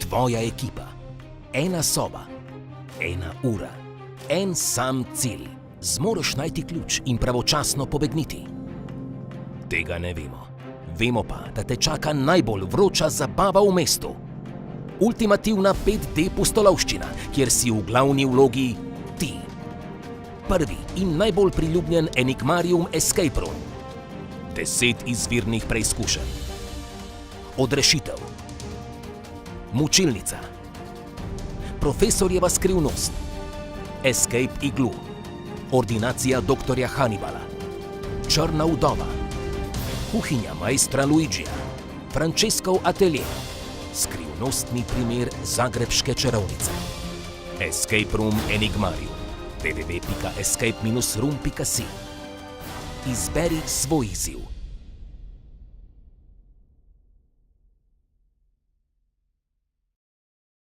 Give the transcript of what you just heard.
Tvoja ekipa. Ena soba. Ena ura. En sam cilj. Zmoreš najti ključ in pravočasno pobegniti. Tega ne vemo. Vemo pa, da te čaka najbolj vroča zabava v mestu. Ultimativna 5D pustolovščina, kjer si v glavni vlogi ti. Prvi in najbolj priljubljen Enigmarium Escape Room. 10 izvirnih preizkušenj. Odrešitev. Mučilnica. Profesorjeva skrivnost. Escape Igloo. Ordinacija doktorja Hannibala. Črna vdova. Kuhinja majstra Luigija. Franceskov atelje. Skrivnostni primer zagrebške čarovnice. Escape Room Enigmarium. www.escape-room.si. Izberi svoj izziv.